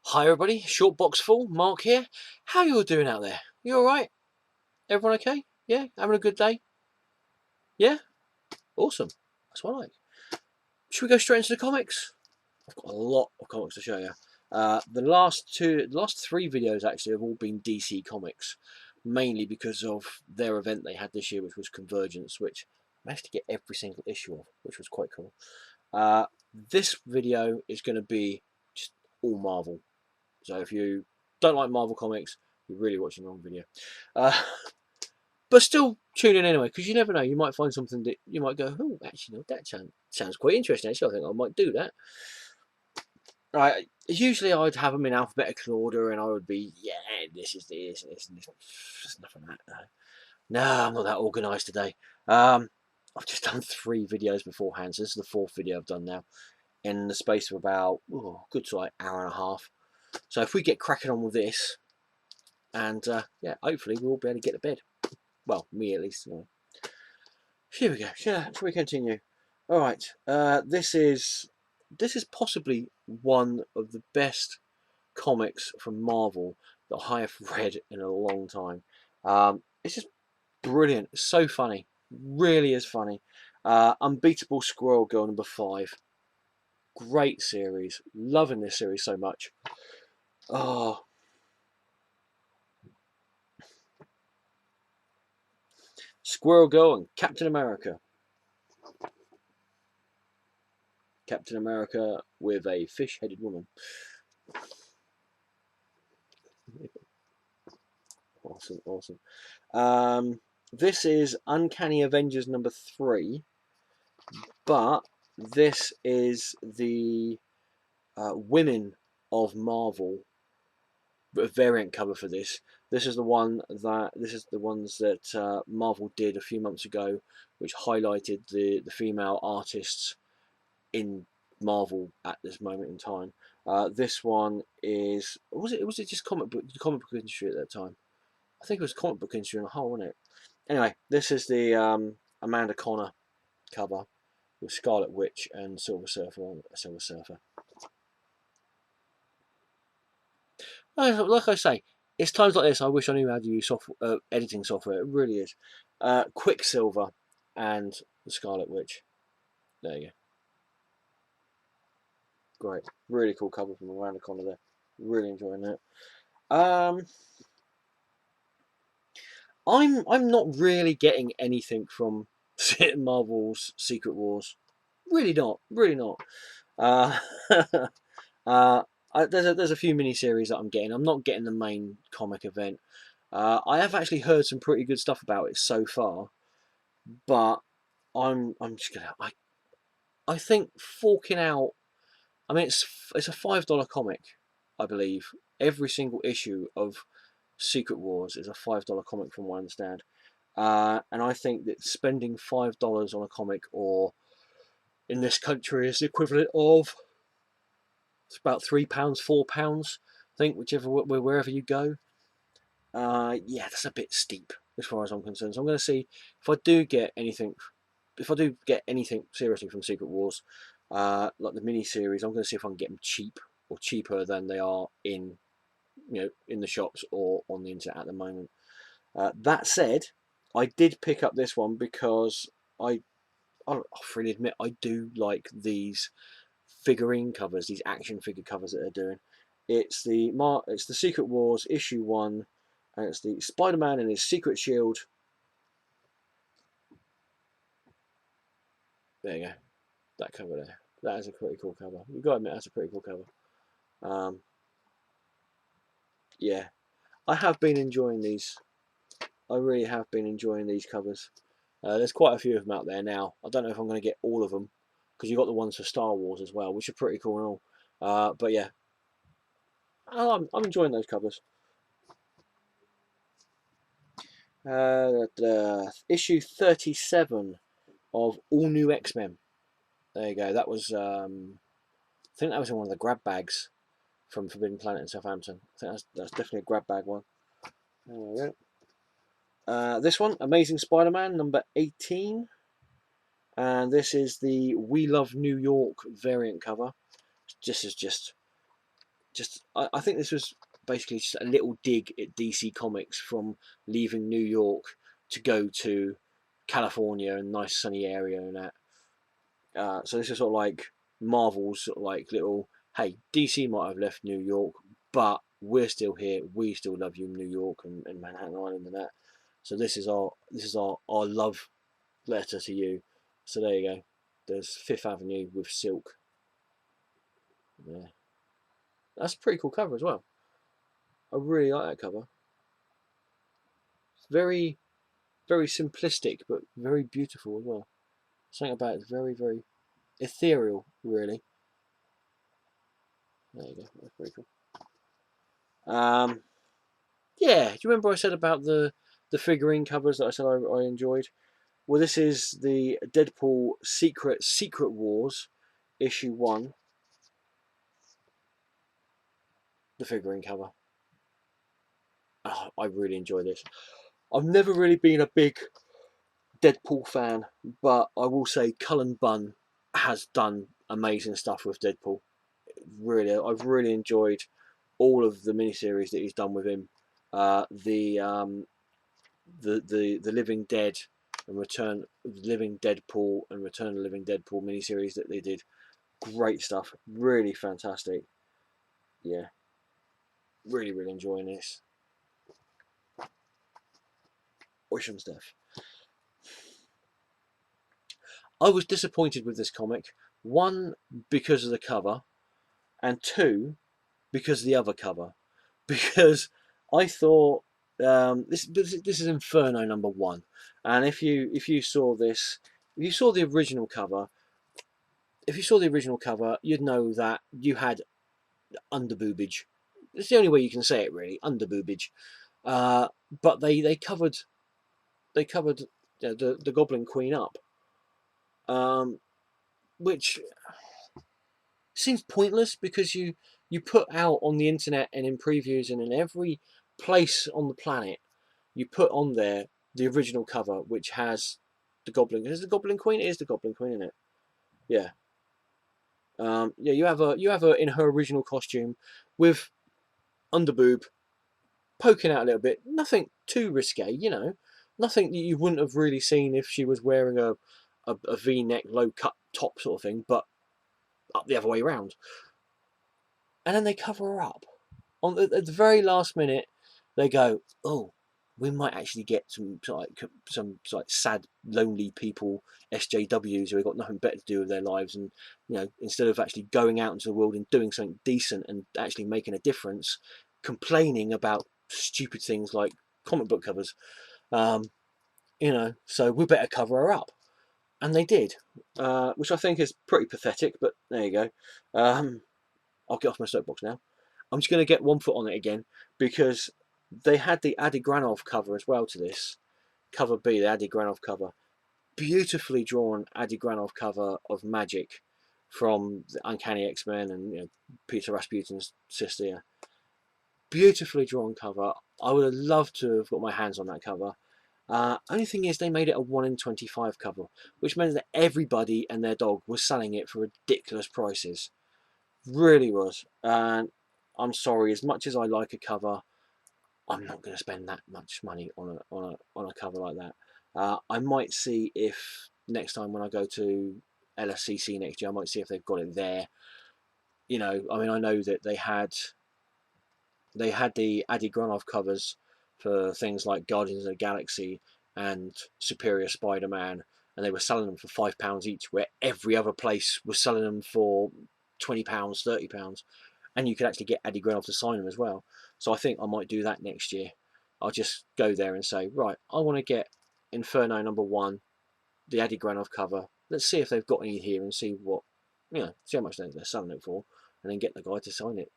Hi everybody, short box full, Mark here. How you all doing out there? You alright? Everyone okay? Yeah? Having a good day? Yeah? Awesome. That's what I like. Should we go straight into the comics? I've got a lot of comics to show you. The last three videos actually have all been DC Comics, mainly because of their event they had this year, which was Convergence, which I managed to get every single issue of, which was quite cool. This video is going to be just all Marvel. So if you don't like Marvel comics, you're really watching the wrong video. Uh, but still tune in anyway, because you never know. You might find something that you might go, oh, actually, no, that sounds quite interesting. Actually, I think I might do that. Right. Usually I'd have them in alphabetical order, and I would be, yeah, this is this, and this, and this. There's nothing like that. No, I'm not that organised today. I've just done three videos beforehand, so this is the fourth video I've done now, in the space of about good to like hour and a half. So if we get cracking on with this, and yeah, hopefully we'll be able to get to bed. Well, me at least. Here we go. Shall we continue? All right. This is possibly one of the best comics from Marvel that I have read in a long time. It's just brilliant. It's so funny. Really is funny. Unbeatable Squirrel Girl #5. Great series. Loving this series so much. Oh, Squirrel Girl and Captain America. Captain America with a fish-headed woman. Awesome, awesome. This is Uncanny Avengers #3, but this is the Women of Marvel variant cover for this. This is the ones that Marvel did a few months ago, which highlighted the female artists in Marvel at this moment in time. This one is was it just comic book industry at that time? I think it was comic book industry on a whole, wasn't it? Anyway, this is the Amanda Connor cover with Scarlet Witch and Silver Surfer on Silver Surfer. Like I say, it's times like this I wish I knew how to use editing software. It really is. Quicksilver and the Scarlet Witch. There you go. Great, really cool cover from Amanda Connor there. Really enjoying that. Um, I'm not really getting anything from Marvel's Secret Wars. Really not. Really not. Uh, uh, there's a few mini-series that I'm getting. I'm not getting the main comic event. I have actually heard some pretty good stuff about it so far, but I'm just gonna I think forking out. I mean, it's a $5 comic, I believe. Every single issue of Secret Wars is a $5 comic, from what I understand. And I think that spending $5 on a comic, or in this country, is the equivalent of it's about £3, £4. I think wherever you go. Yeah, that's a bit steep as far as I'm concerned. So I'm going to see if I do get anything. If I do get anything seriously from Secret Wars, like the mini series, I'm going to see if I can get them cheap or cheaper than they are in the shops or on the internet at the moment. That said, I did pick up this one because I'll freely admit I do like these figurine covers, these action figure covers that they're doing. It's the Secret Wars issue 1, and it's the Spider-Man and his secret shield. There you go, that cover there. That is a pretty cool cover. You've got to admit that's a pretty cool cover. Um, yeah, I have been enjoying these. I really have been enjoying these covers. There's quite a few of them out there now. I don't know if I'm going to get all of them, because you've got the ones for Star Wars as well, which are pretty cool and all. But yeah, I'm enjoying those covers. Issue 37 of All New X-Men. There you go. That was I think that was in one of the grab bags from Forbidden Planet in Southampton. I think that's definitely a grab bag one. There we go. This one, Amazing Spider-Man #18, and this is the We Love New York variant cover. This is just I think this was basically just a little dig at DC Comics from leaving New York to go to California and nice sunny area and that. So this is sort of like Marvel's sort of like little, hey, DC might have left New York, but we're still here. We still love you, New York and Manhattan Island and that. So this is our love letter to you. So there you go. There's Fifth Avenue with Silk. Yeah, that's a pretty cool cover as well. I really like that cover. It's very simplistic, but very beautiful as well. Something about it's very ethereal, really. There you go. That's pretty cool. Yeah. Do you remember I said about the figurine covers that I said I enjoyed? Well, this is the Deadpool Secret Wars issue 1. The figurine cover. Oh, I really enjoy this. I've never really been a big Deadpool fan, but I will say Cullen Bunn has done amazing stuff with Deadpool. Really, I've really enjoyed all of the miniseries that he's done with him. The Living Dead and Return of the Living Deadpool and Return of the Living Deadpool miniseries that they did. Great stuff. Really fantastic. Yeah, really enjoying this. Awesome stuff. I was disappointed with this comic. One, because of the cover, and two, because of the other cover. Because I thought this is Inferno #1, and if you saw this, if you saw the original cover, you'd know that you had underboobage. It's the only way you can say it, really, underboobage. Uh, but they covered the Goblin Queen up, um, which seems pointless because you put out on the internet and in previews and in every place on the planet you put on there the original cover, which has the Goblin. Is the Goblin Queen? It is the Goblin Queen, isn't it? Yeah. Yeah. You have her in her original costume with underboob poking out a little bit. Nothing too risque. Nothing that you wouldn't have really seen if she was wearing a V-neck low cut top sort of thing, but up the other way around. And then they cover her up at the very last minute. They go, oh, we might actually get some sad, lonely people, SJWs who have got nothing better to do with their lives, and instead of actually going out into the world and doing something decent and actually making a difference, complaining about stupid things like comic book covers. Um, so we better cover her up, and they did, which I think is pretty pathetic. But there you go. I'll get off my soapbox now. I'm just going to get one foot on it again because they had the Adi Granov cover as well to this. Cover B, the Adi Granov cover. Beautifully drawn Adi Granov cover of Magic from the Uncanny X-Men and Peter Rasputin's sister. Beautifully drawn cover. I would have loved to have got my hands on that cover. Only thing is, they made it a 1 in 25 cover, which meant that everybody and their dog was selling it for ridiculous prices. Really was. And I'm sorry, as much as I like a cover, I'm not going to spend that much money on a cover like that. I might see if next time when I go to LSCC next year, I might see if they've got it there. I mean, I know that they had the Adi Granov covers for things like Guardians of the Galaxy and Superior Spider-Man, and they were selling them for £5 each, where every other place was selling them for £20, £30, and you could actually get Adi Granov to sign them as well. So I think I might do that next year. I'll just go there and say, right, I want to get Inferno #1, the Adi Granov cover. Let's see if they've got any here and see see how much they're selling it for, and then get the guy to sign it.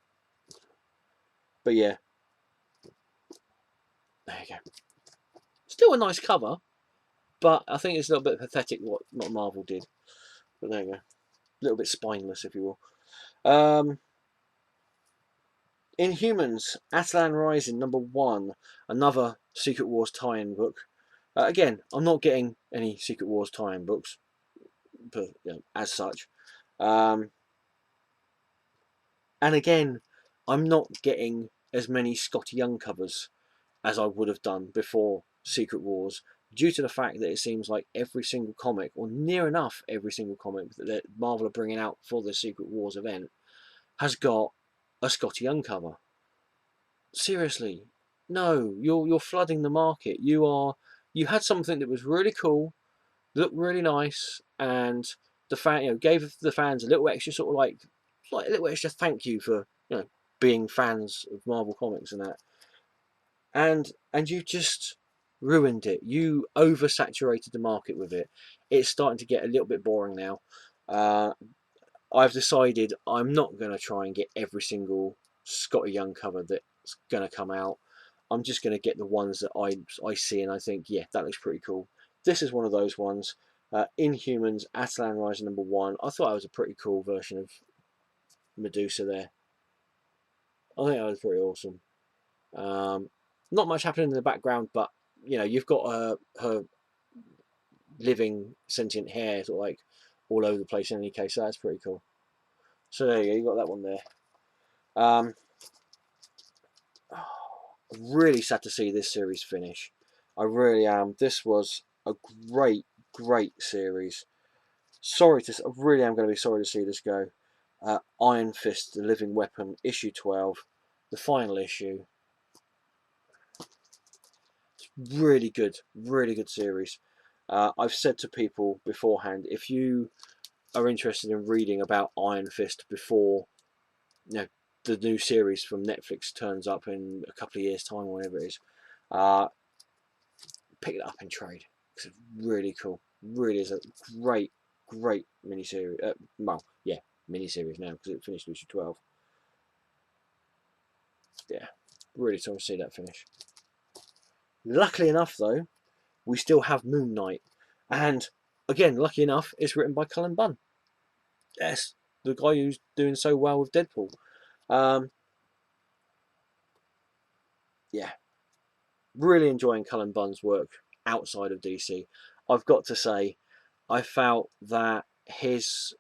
But yeah, there you go. Still a nice cover, but I think it's a little bit pathetic what Marvel did. But there you go. A little bit spineless, if you will. Inhumans, Atlan Rising #1, another Secret Wars tie-in book. Again, I'm not getting any Secret Wars tie-in books, but as such. And again, I'm not getting as many Scotty Young covers as I would have done before Secret Wars, due to the fact that it seems like every single comic, or near enough every single comic that Marvel are bringing out for the Secret Wars event, has got a Scotty Young cover. Seriously, no, you're flooding the market. You had something that was really cool, looked really nice, and the fan, gave the fans a little extra sort of like a little extra thank you for being fans of Marvel comics and that, and you just ruined it. You oversaturated the market with it. It's starting to get a little bit boring now. Uh, I've decided I'm not going to try and get every single Scotty Young cover that's going to come out. I'm just going to get the ones that I see and I think, yeah, that looks pretty cool. This is one of those ones. Inhumans, Atalan Rising #1. I thought that was a pretty cool version of Medusa there. I think that was pretty awesome. Um, Not much happening in the background, but you've got her living sentient hair sort of like all over the place in any case, so that's pretty cool. So there you go, you got that one there. Um, really sad to see this series finish. I really am. This was a great, great series. I really am going to be sorry to see this go. Iron Fist, the Living Weapon, issue 12, the final issue. Really good series. I've said to people beforehand, if you are interested in reading about Iron Fist before the new series from Netflix turns up in a couple of years' time, or whatever it is, uh, pick it up in trade. It's really cool. Really is a great, great miniseries. Well, yeah, miniseries now because it finished issue 12. Yeah, really sorry to see that finish. Luckily enough, though, we still have Moon Knight, and again, lucky enough, it's written by Cullen Bunn. Yes, the guy who's doing so well with Deadpool. Um, yeah, really enjoying Cullen Bunn's work outside of DC. I've got to say, I felt that his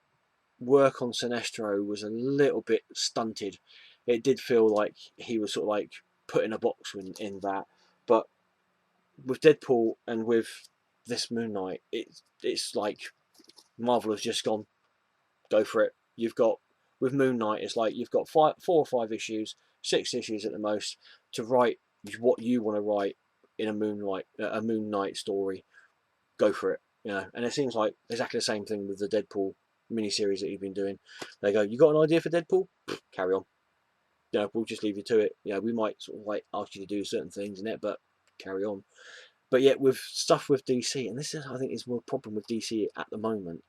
work on Sinestro was a little bit stunted. It did feel like he was sort of like put in a box in that. But with Deadpool and with this Moon Knight, it's like Marvel has just gone, go for it. You've got with Moon Knight, it's like you've got 4 or 5 issues, 6 issues at the most, to write what you want to write in a Moon Knight story. Go for it, And it seems like exactly the same thing with the Deadpool miniseries that you've been doing. They go, you got an idea for Deadpool? Carry on. We'll just leave you to it. We might sort of like ask you to do certain things in it, but carry on. But yet with stuff with DC, and this is I think is more problem with DC at the moment,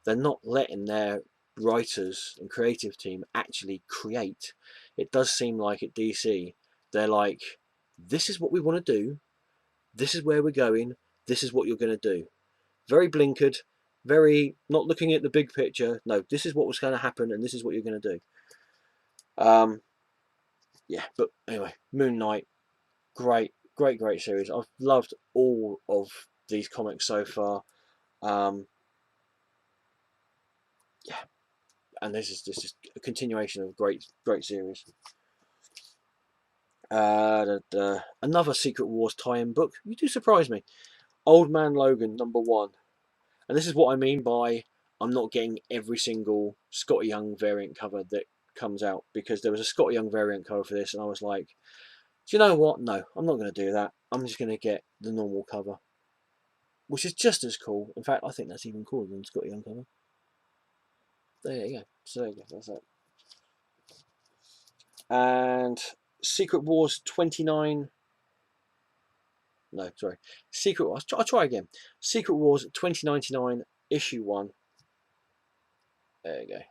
they're not letting their writers and creative team actually create. It does seem like at DC, they're like, this is what we want to do, this is where we're going, this is what you're going to do. Very blinkered, very not looking at the big picture. No, this is what was going to happen, and this is what you're going to do. Yeah, but anyway, Moon Knight, great, great, great series. I've loved all of these comics so far. Yeah, and this is just a continuation of great, great series. Another Secret Wars tie-in book. You do surprise me. Old Man Logan #1, and this is what I mean by I'm not getting every single Scotty Young variant cover that comes out, because there was a Scotty Young variant cover for this, and I was like, do you know what? No, I'm not going to do that. I'm just going to get the normal cover, which is just as cool. In fact, I think that's even cooler than Scotty Young cover. There you go. So there you go. That's it. And Secret Wars 29. No, sorry. Secret Wars. I'll try again. Secret Wars 2099 issue 1. There you go.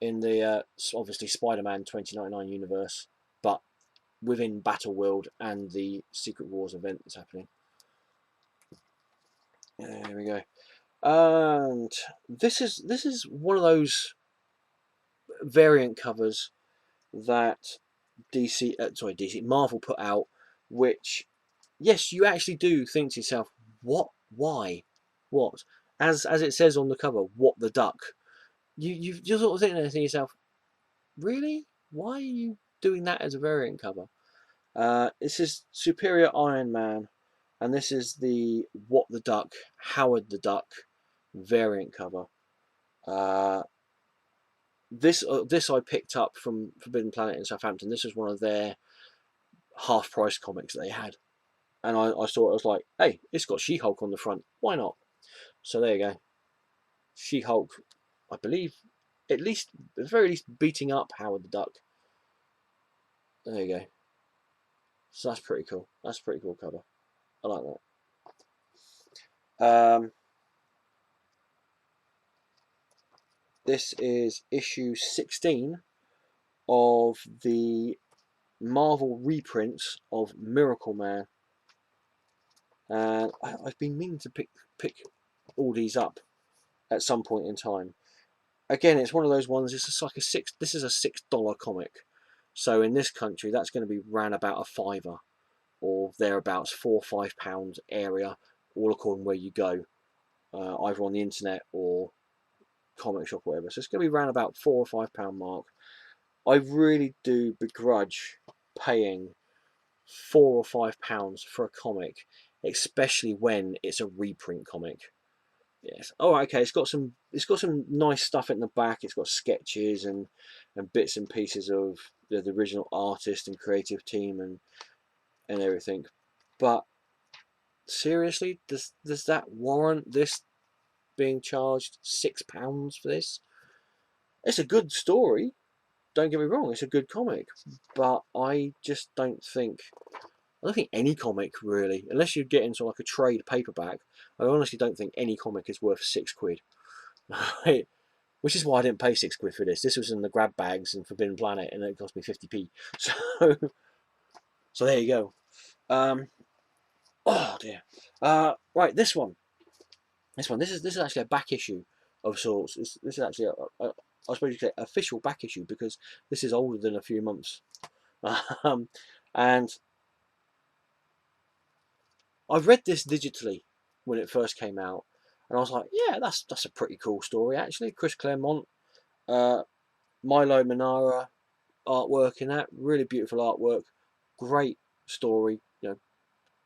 In the obviously Spider-Man 2099 universe, but within Battle World and the Secret Wars event that's happening. There we go. And this is one of those variant covers that Marvel put out, which, yes, you actually do think to yourself, what, why, what, as it says on the cover, what the duck. You're sort of thinking to yourself, really? why are you doing that as a variant cover? This is Superior Iron Man, and this is the What the Duck, Howard the Duck variant cover. Uh, this I picked up from Forbidden Planet in Southampton. This was one of their half price comics that they had, and I saw it. I was like, hey, it's got She-Hulk on the front. Why not? So there you go. She-Hulk, I believe, at least at the very least, beating up Howard the Duck. There you go. So that's pretty cool. That's a pretty cool cover. I like that. This is issue 16 of the Marvel reprints of Miracle Man, and I've been meaning to pick all these up at some point in time. Again, it's one of those ones. It's just like a six. This is a $6 comic, so in this country, that's going to be ran about a fiver or thereabouts, £4 or £5 area, all according where you go, either on the internet or comic shop or whatever. So it's going to be around about £4 or £5 mark. I really do begrudge paying £4 or £5 for a comic, especially when it's a reprint comic. Yes. Oh, okay. It's got some nice stuff in the back. It's got sketches and bits and pieces of the original artist and creative team and everything. But seriously, does that warrant this being charged £6 for this? It's a good story. Don't get me wrong. It's a good comic, but I just don't think. I don't think any comic really, unless you get into like a trade paperback. I honestly don't think any comic is worth £6. Which is why I didn't pay £6 for this. This was in the grab bags in Forbidden Planet, and it cost me 50p. So, so there you go. Oh dear. Right, this one. This is actually a back issue of sorts. This is actually I suppose you could say official back issue because this is older than a few months. Um, and I read this digitally when it first came out, and I was like, yeah, that's a pretty cool story actually. Chris Claremont, uh, Milo Manara artwork in that, really beautiful artwork, great story.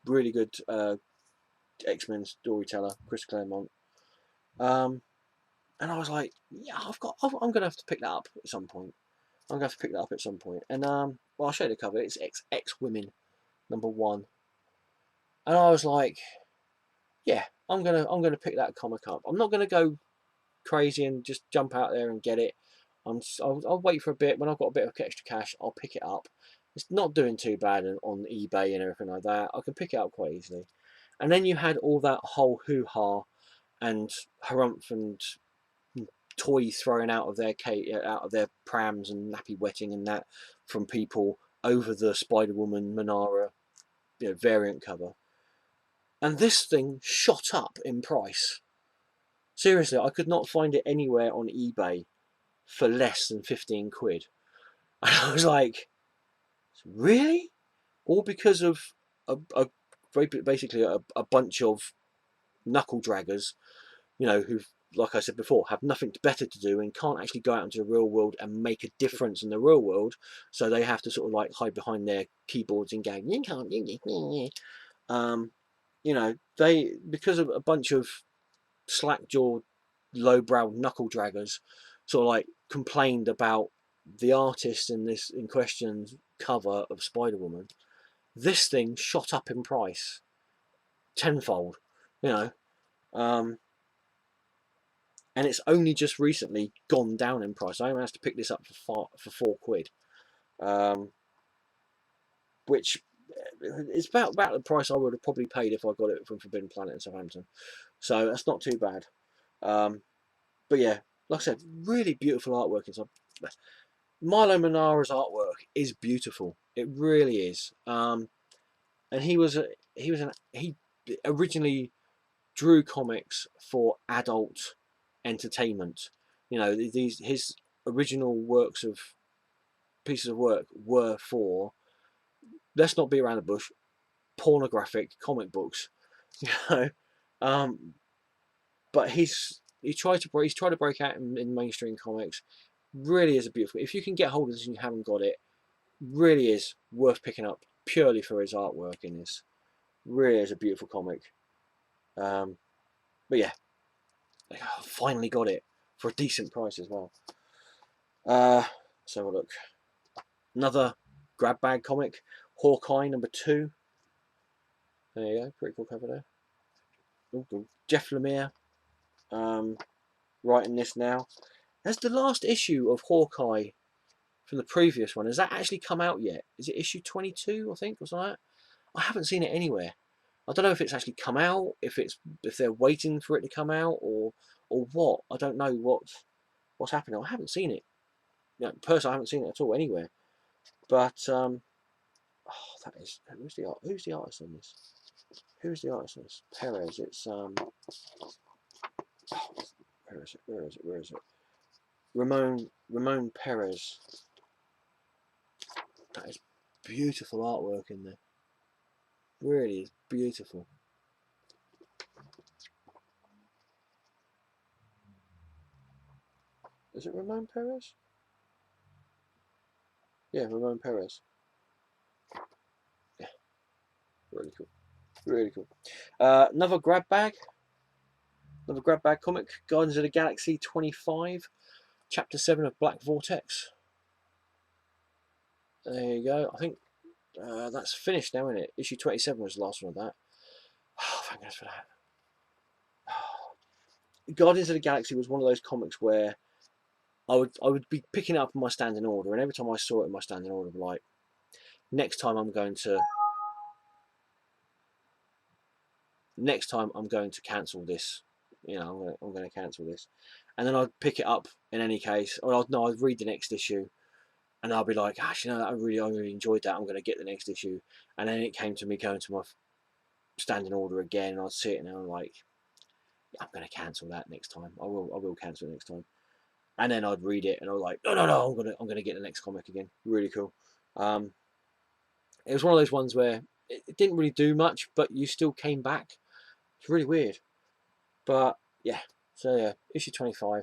Really good X-Men storyteller, Chris Claremont. Um, and I was like, yeah, I'm gonna have to pick that up at some point. I'm gonna have to pick that up at some point. And well, I'll show you the cover. It's X Women #1, and I was like, yeah, I'm gonna pick that comic up. I'm not gonna go crazy and just jump out there and get it. I'll wait for a bit. When I've got a bit of extra cash, I'll pick it up. It's not doing too bad on eBay and everything like that. I can pick it up quite easily. And then you had all that whole hoo-ha and harumph and toys thrown out of their prams and nappy wetting and that from people over the Spider-Woman Manara variant cover. And this thing shot up in price. Seriously, I could not find it anywhere on eBay for less than 15 quid. And I was like, really? All because of basically a bunch of knuckle draggers, who've, like I said before, have nothing better to do and can't actually go out into the real world and make a difference in the real world. So they have to sort of like hide behind their keyboards and go, you can't do this. They, because of a bunch of slack-jawed, low-browed knuckle draggers, sort of like complained about the artist in question's cover of Spider-Woman. This thing shot up in price tenfold, you know, um, and it's only just recently gone down in price. I managed to pick this up for £4, which is about the price I would have probably paid if I got it from Forbidden Planet in Southampton. So that's not too bad. But yeah, like I said, really beautiful artwork inside. Milo Manara's artwork is beautiful. It really is. And he originally drew comics for adult entertainment. His original works of pieces of work were for, let's not be around the bush, pornographic comic books. You know, um, but he's tried to break out in mainstream comics. Really is a beautiful. If you can get hold of this and you haven't got it, really is worth picking up purely for his artwork in this. Really is a beautiful comic. But yeah, I finally got it for a decent price as well. So look, another grab bag comic, Hawkeye #2. There you go, pretty cool cover there. Ooh, Jeff Lemire writing this now. Has the last issue of Hawkeye from the previous one, has that actually come out yet? Is it issue 22, I think, or something like that? I haven't seen it anywhere. I don't know if it's actually come out, if they're waiting for it to come out, or what. I don't know what's happening. I haven't seen it. Personally, I haven't seen it at all anywhere. But that is, who's the artist on this? Who's the artist on this? Perez. It's where is it? Where is it? Ramon Perez. That is beautiful artwork in there. Really is beautiful. Is it Ramon Perez? Yeah, Ramon Perez. Yeah, really cool. Really cool. Another grab bag comic, Guardians of the Galaxy 25, Chapter 7 of Black Vortex. There you go. I think that's finished now, isn't it? Issue 27 was the last one of that. Oh, thank goodness for that. Guardians of the Galaxy was one of those comics where I would be picking it up in my standing order, and every time I saw it in my standing order, I'd be like, next time I'm going to cancel this. You know, I'm going to cancel this, and then I'd pick it up in any case, or I'd read the next issue, and I'll be like, gosh, you know, I really enjoyed that. I'm going to get the next issue, and then it came to me going to my standing order again, and I'd see it, and I'm like, yeah, I'm going to cancel that next time. I will cancel it next time, and then I'd read it, and I was like, no, I'm going to get the next comic again. Really cool. It was one of those ones where it didn't really do much, but you still came back. It's really weird, but yeah. So yeah, issue 25.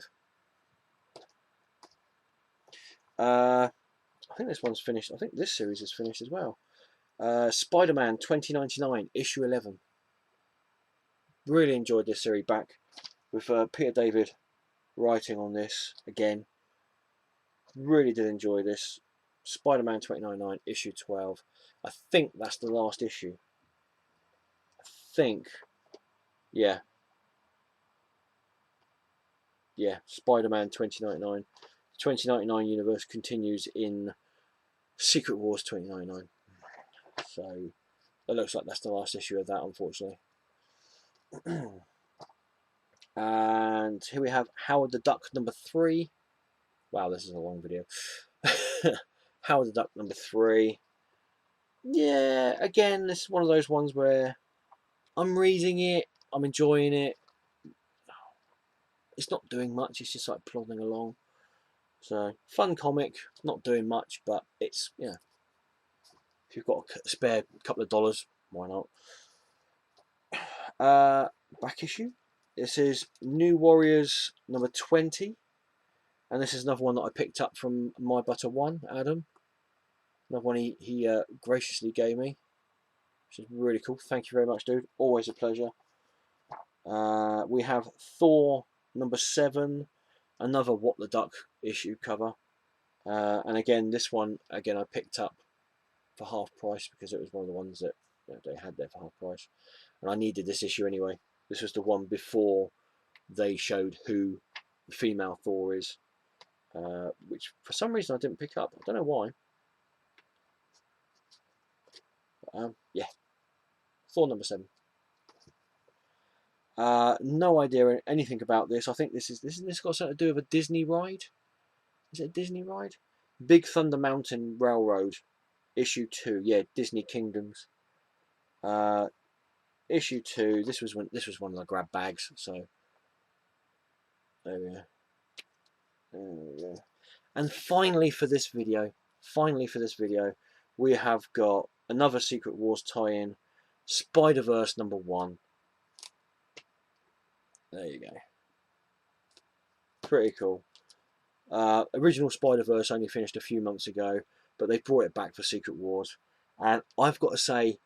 I think this one's finished. I think this series is finished as well. Spider-Man 2099, issue 11. Really enjoyed this series back with Peter David writing on this again. Really did enjoy this. Spider-Man 2099, issue 12. I think that's the last issue. I think, yeah. Yeah, Spider-Man 2099. 2099 universe continues in Secret Wars 2099. So it looks like that's the last issue of that, unfortunately. And here we have Howard the Duck #3. Wow, this is a long video. Howard the Duck #3. Yeah, again, this is one of those ones where I'm reading it, I'm enjoying it. It's not doing much, it's just like plodding along. So, fun comic, not doing much, but it's, yeah. If you've got a spare couple of dollars, why not? Back issue. This is New Warriors #20. And this is another one that I picked up from My Butter One, Adam. Another one he graciously gave me, which is really cool. Thank you very much, dude. Always a pleasure. We have Thor #7, another What the Duck issue cover. And again, this one, I picked up for half price because it was one of the ones that they had there for half price. And I needed this issue anyway. This was the one before they showed who the female Thor is, which for some reason I didn't pick up. I don't know why. Yeah, Thor #7. No idea anything about this. I think this got something to do with a Disney ride. Is it a Disney ride? Big Thunder Mountain Railroad, issue 2. Yeah, Disney Kingdoms. Issue 2. This was one of the grab bags. So there we go. There we go. And finally for this video, we have got another Secret Wars tie-in, Spider-Verse #1. There you go. Pretty cool. Original Spider-Verse only finished a few months ago, but they brought it back for Secret Wars. And I've got to say,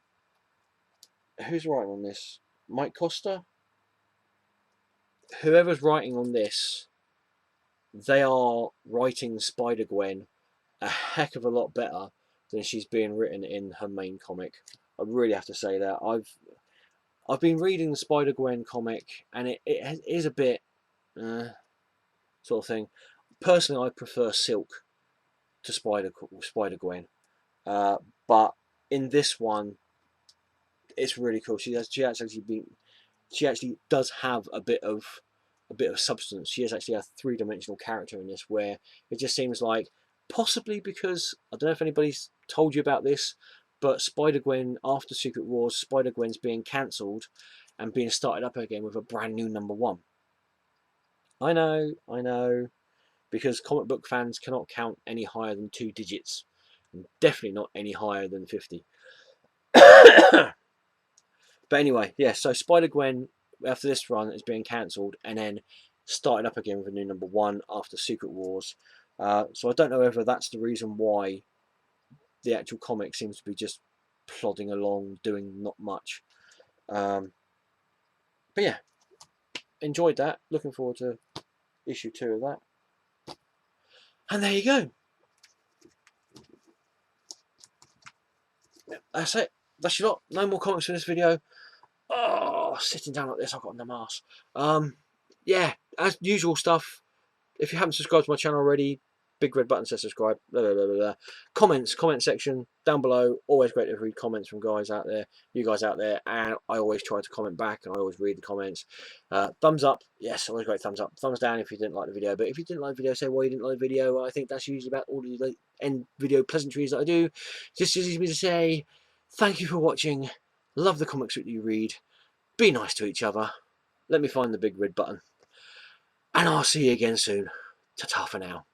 who's writing on this? Mike Costa? Whoever's writing on this, they are writing Spider-Gwen a heck of a lot better than she's being written in her main comic. I really have to say that. I've been reading the Spider-Gwen comic, and it is a bit sort of thing. Personally, I prefer Silk to Spider-Gwen, but in this one, it's really cool. She actually does have a bit of substance. She is actually a three-dimensional character in this, where it just seems like, possibly because, I don't know if anybody's told you about this, but Spider-Gwen, after Secret Wars, Spider-Gwen's being cancelled and being started up again with a brand new #1. I know, because comic book fans cannot count any higher than 2 digits, and definitely not any higher than 50. But anyway, yeah, so Spider-Gwen, after this run, is being cancelled and then started up again with a new #1 after Secret Wars. So I don't know whether that's the reason why the actual comic seems to be just plodding along, doing not much. But yeah, enjoyed that. Looking forward to issue 2 of that. And there you go. That's it. That's your lot. No more comics in this video. Oh, sitting down like this, I've got a numb ass. Yeah, as usual stuff. If you haven't subscribed to my channel already, big red button says subscribe. Blah, blah, blah, blah. Comment section down below. Always great to read comments from guys out there, you guys out there, and I always try to comment back, and I always read the comments. Thumbs up, yes, always great thumbs up. Thumbs down if you didn't like the video, but if you didn't like the video, say why you didn't like the video. I think that's usually about all the end video pleasantries that I do. Just easy for me to say, thank you for watching. Love the comics that you read. Be nice to each other. Let me find the big red button. And I'll see you again soon. Ta-ta for now.